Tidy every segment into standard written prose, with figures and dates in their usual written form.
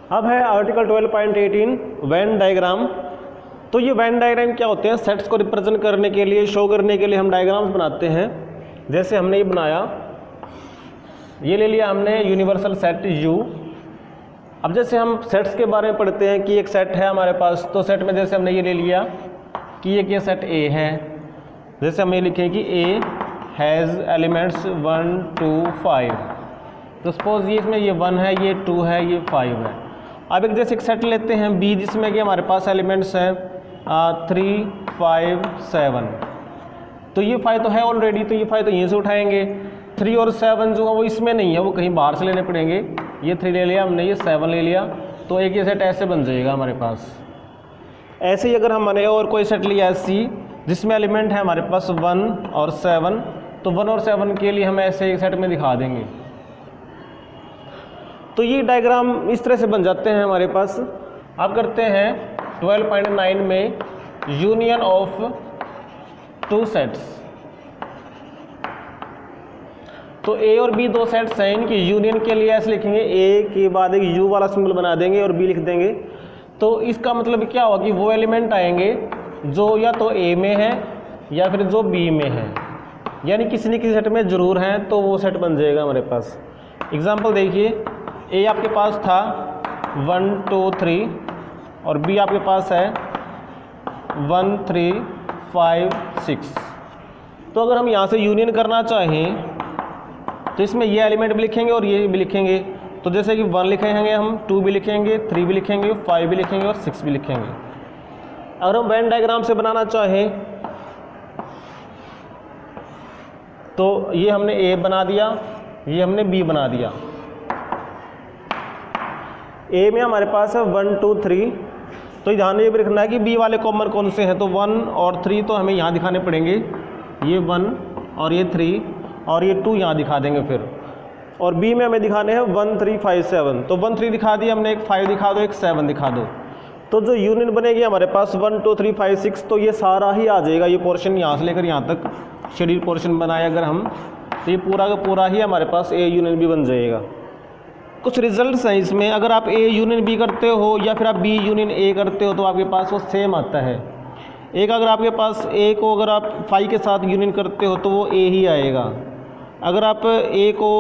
अब है article 12.18 Venn diagram. तो ये वेन डायग्राम क्या होते हैं? सेट्स को रिप्रेजेंट करने के लिए, शो करने के लिए हम डायग्राम्स बनाते हैं। जैसे हमने ये बनाया, ये ले लिया हमने यूनिवर्सल सेट U। अब जैसे हम सेट्स के बारे में पढ़ते हैं कि एक सेट है हमारे पास, तो सेट में जैसे हमने ये ले लिया कि ये सेट A है। जैसे हम ये लिखें कि A हैज़ एलिमेंट्स 1 2 5। तो सपोज ये इसमें ये 1 है, ये 2 है, ये 5 है। अब एक जैसे एक सेट लेते हैं B, जिसमें कि हमारे पास एलिमेंट्स हैं 3 5 7। तो ये 5 तो है ऑलरेडी, तो ये 5 तो यहीं से उठाएंगे। 3 और 7 जो है वो इसमें नहीं है, वो कहीं बाहर से लेने पड़ेंगे। ये 3 ले लिया हमने, ये 7 ले लिया, तो एक ये सेट ऐसे बन जाएगा हमारे पास। ऐसे ही अगर हमने और कोई सेट लिया है C, जिसमें एलिमेंट है हमारे पास 1 और 7, तो 1 और 7 के लिए हम ऐसे एक सेट में दिखा देंगे। तो ये डायग्राम इस तरह से बन जाते हैं हमारे पास। अब करते हैं 12.9 में यूनियन ऑफ टू सेट्स। तो A और B दो सेट्स हैं, इनकी यूनियन के लिए ऐसे लिखेंगे, A के बाद एक U वाला सिंबल बना देंगे और B लिख देंगे। तो इसका मतलब क्या होगा कि वो एलिमेंट आएंगे जो या तो A में है या फिर जो B में है, यानी किसी न किसी सेट में ज़रूर हैं, तो वो सेट बन जाएगा हमारे पास। एग्जांपल देखिए, A आपके पास था 1 2 3 और B आपके पास है 1 3 5 6। तो अगर हम यहाँ से यूनियन करना चाहें तो इसमें ये एलिमेंट भी लिखेंगे और ये भी लिखेंगे। तो जैसे कि 1 लिखेंगे हम, 2 भी लिखेंगे, 3 भी लिखेंगे, 5 भी लिखेंगे और 6 भी लिखेंगे। अगर हम वेन डायग्राम से बनाना चाहें तो ये हमने A बना दिया, ये हमने B बना दिया। A में हमारे पास है 1 2 3, तो ध्यान ये भी रखना है कि B वाले कॉमन कौन से हैं। तो 1 और 3 तो हमें यहाँ दिखाने पड़ेंगे, ये 1 और ये 3 और ये 2 यहाँ दिखा देंगे फिर। और B में हमें दिखाने हैं 1 3 5 7। तो 1 3 दिखा दिया हमने, एक 5 दिखा दो, एक 7 दिखा दो। तो जो यूनियन बनेगी हमारे पास 1 2 3 5 6, तो ये सारा ही आ जाएगा। ये पोर्शन यहाँ से लेकर यहाँ तक शेड्यूल पोर्शन बनाए अगर हम, तो ये पूरा का पूरा ही हमारे पास A यूनियन B बन जाएगा। कुछ रिजल्ट्स हैं इसमें, अगर आप A यूनियन B करते हो या फिर आप B यूनियन A करते हो तो आपके पास वो सेम आता है। एक अगर आपके पास A को अगर आप 5 के साथ यूनियन करते हो तो वो A ही आएगा। अगर आप A को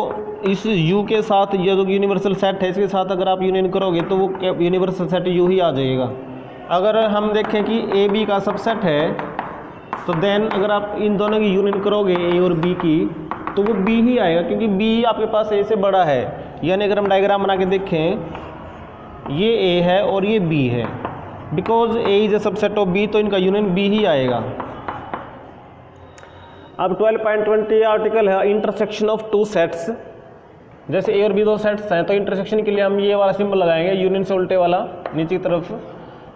इस U के साथ, या जो यूनिवर्सल सेट है इसके साथ अगर आप यूनियन करोगे तो वो यूनिवर्सल सेट U ही आ जाएगा। अगर हम देखें कि A B का सबसेट है, तो देन अगर आप इन दोनों की यूनियन करोगे A और B की, तो वो B ही आएगा, क्योंकि B आपके पास A से बड़ा है। यानी अगर हम डायग्राम बना के देखें, ये A है और ये B है, because A is a subset of B, तो इनका यूनियन B ही आएगा। अब 12.20 आर्टिकल है इंटरसेक्शन ऑफ टू सेट्स। जैसे A और B दो सेट्स हैं, तो इंटरसेक्शन के लिए हम ये वाला सिंबल लगाएंगे, यूनियन से उल्टे वाला नीचे की तरफ।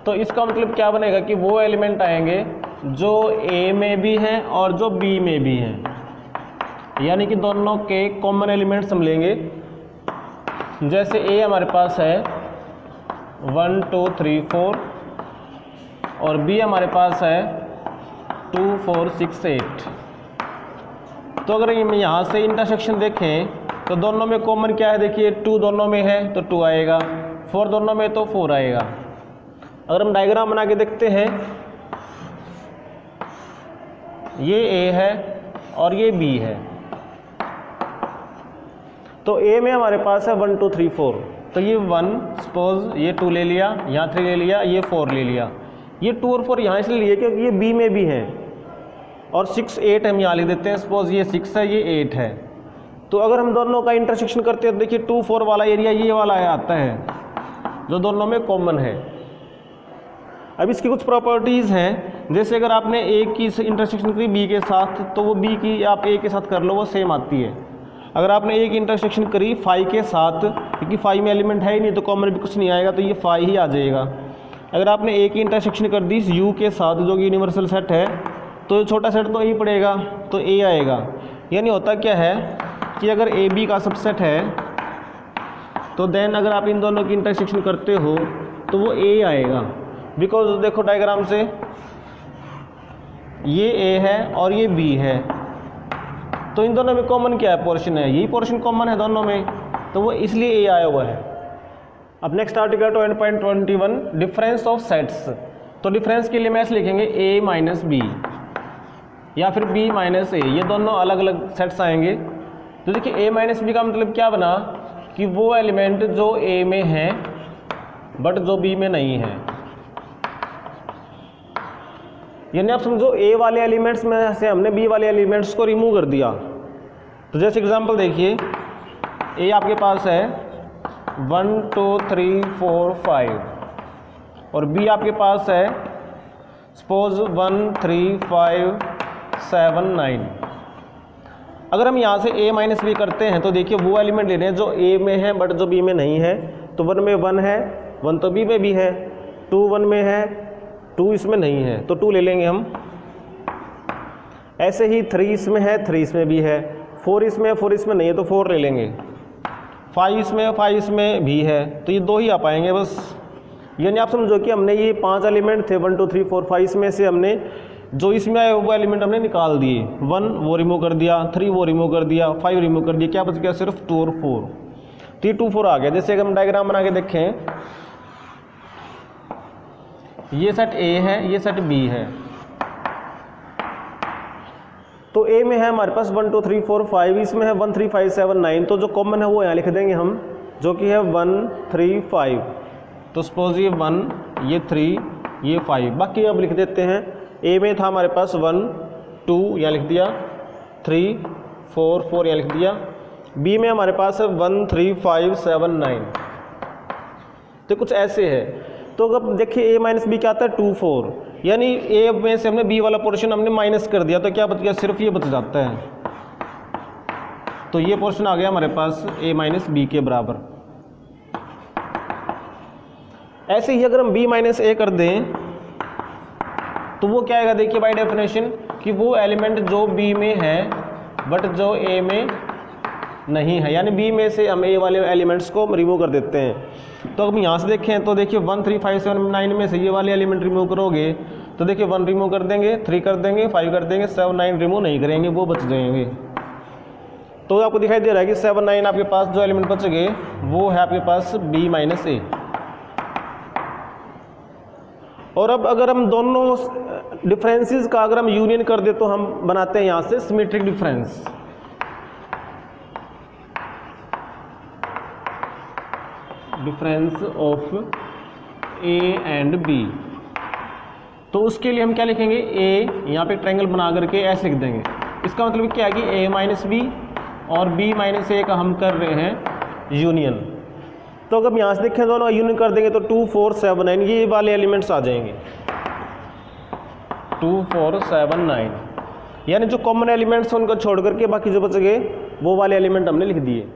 तो इसका मतलब क्या बनेगा कि वो एलिमेंट आएंगे जो A में भी हैं और जो B में भी हैं, यानी कि दोनों के कॉमन एलिमेंट्स हम लेंगे। जैसे A हमारे पास है 1 2 3 4 और B हमारे पास है 2 4 6 8। तो अगर हम यहाँ से इंटरसेक्शन देखें तो दोनों में कॉमन क्या है? देखिए 2 दोनों में है तो 2 आएगा, 4 दोनों में तो 4 आएगा। अगर हम डायग्राम बना के देखते हैं, ये A है और ये B है। तो A में हमारे पास है 1 2 3 4, तो ये 1, सपोज ये 2 ले लिया, यहाँ 3 ले लिया, ये 4 ले लिया। ये 2 और 4 यहाँ इसलिए लिए क्योंकि ये B में भी है, और 6 8 हम यहाँ लिख देते हैं। सपोज ये 6 है, ये 8 है। तो अगर हम दोनों का इंटरसेक्शन करते हैं, देखिए 2 4 वाला एरिया ये वाला आता है जो दोनों में कॉमन है। अब इसकी कुछ प्रॉपर्टीज़ हैं, जैसे अगर आपने A की इंटरसेक्शन करी B के साथ, तो वो B की आप A के साथ कर लो, वो सेम आती है। अगर आपने A की इंटरसेक्शन करी 5 के साथ, क्योंकि 5 में एलिमेंट है ही नहीं तो कॉमन भी कुछ नहीं आएगा, तो ये 5 ही आ जाएगा। अगर आपने A की इंटरसेक्शन कर दी U के साथ, जो कि यूनिवर्सल सेट है, तो छोटा सेट तो ही पड़ेगा, तो A आएगा। यानी होता क्या है कि अगर A B का सबसेट है, तो देन अगर आप इन दोनों की इंटरसेक्शन करते हो तो वो A आएगा। बिकॉज देखो डायग्राम से, ये A है और ये B है, तो इन दोनों में कॉमन क्या है? पोर्शन है, यही पोर्शन कॉमन है दोनों में, तो वो इसलिए A आया हुआ है। अब next article 20.21 difference of sets. तो डिफरेंस के लिए मैं ऐसे लिखेंगे a माइनस बी या फिर b माइनस ए, ये दोनों अलग अलग सेट्स आएंगे। तो देखिए a माइनस बी का मतलब क्या बना कि वो एलिमेंट जो a में है बट जो b में नहीं है, यानी आप समझो a वाले एलिमेंट्स में से हमने b वाले एलिमेंट्स को रिमूव कर दिया। तो जैसे एग्जांपल देखिए, a आपके पास है 1 2 3 4 5 और b आपके पास है सपोज 1 3 5 7 9। अगर हम यहाँ से a माइनस बी करते हैं तो देखिए वो एलिमेंट ले रहे हैं जो a में है बट जो b में नहीं है। तो 1 में 1 है, 1 तो b में भी है, 2 1 में है, 2 इसमें नहीं है तो 2 ले लेंगे हम। ऐसे ही 3 इसमें है, 3 इसमें भी है, 4 इसमें है, 4 इसमें नहीं है तो 4 ले लेंगे, 5 इसमें, 5 इसमें भी है तो ये 2 ही आ पाएंगे बस। यानी आप समझो कि हमने ये 5 एलिमेंट थे 1 2 3 4 5, इसमें से हमने जो इसमें आए वो एलिमेंट हमने निकाल दिए। 1 वो रिमूव कर दिया, 3 वो रिमूव कर दिया, 5 रिमूव कर दिया, क्या बच गया सिर्फ 2 और 4। तो ये 2 4 आ गया। जैसे अगर हम डायग्राम बना के देखें, ये सेट A है, ये सेट B है। तो A में है हमारे पास 1 2 3 4 5, इसमें है 1 3 5 7 9। तो जो कॉमन है वो यहाँ लिख देंगे हम, जो कि है 1 3 5। तो सपोज ये 1, ये 3, ये 5, बाकी अब लिख देते हैं। A में था हमारे पास 1 2 यहाँ लिख दिया, 3 4 4 यहाँ लिख दिया। B में हमारे पास है 1 3 5 7 9। तो कुछ ऐसे है। तो अब देखिए a माइनस बी क्या आता है 2 4, यानी a में से हमने b वाला पोर्शन हमने माइनस कर दिया तो क्या बच गया, सिर्फ ये बच जाता है। तो ये पोर्शन आ गया हमारे पास a माइनस बी के बराबर। ऐसे ही अगर हम b माइनस a कर दें तो वो क्या आएगा, देखिए बाय डेफिनेशन कि वो एलिमेंट जो b में है बट जो a में नहीं है, यानी b में से हम a वाले एलिमेंट्स को रिमूव कर देते हैं। तो अब यहाँ से देखें तो देखिए 1 3 5 7 9 में से ये वाले एलिमेंट रिमूव करोगे तो देखिए 1 रिमूव कर देंगे, 3 कर देंगे, 5 कर देंगे, 7 9 रिमूव नहीं करेंगे, वो बच जाएंगे। तो आपको दिखाई दे रहा है कि 7 9 आपके पास जो एलिमेंट बच गए वो है आपके पास b माइनस ए। और अब अगर हम दोनों डिफरेंसेस का अगर हम यूनियन कर दे तो हम बनाते हैं यहाँ से symmetric difference. Difference of a and b। तो उसके लिए हम क्या लिखेंगे, a यहाँ पे ट्रायंगल बना करके ऐसे लिख देंगे। इसका मतलब क्या है कि a माइनस बी और b माइनस ए का हम कर रहे हैं यूनियन। तो अगर यहाँ से देखें दोनों यूनियन कर देंगे तो 2 4 7 9 ये वाले एलिमेंट्स आ जाएंगे, 2 4 7 9, यानी जो कॉमन एलिमेंट्स हैं उनको छोड़ करके बाकी जो बच गए वो वाले एलिमेंट हमने लिख दिए।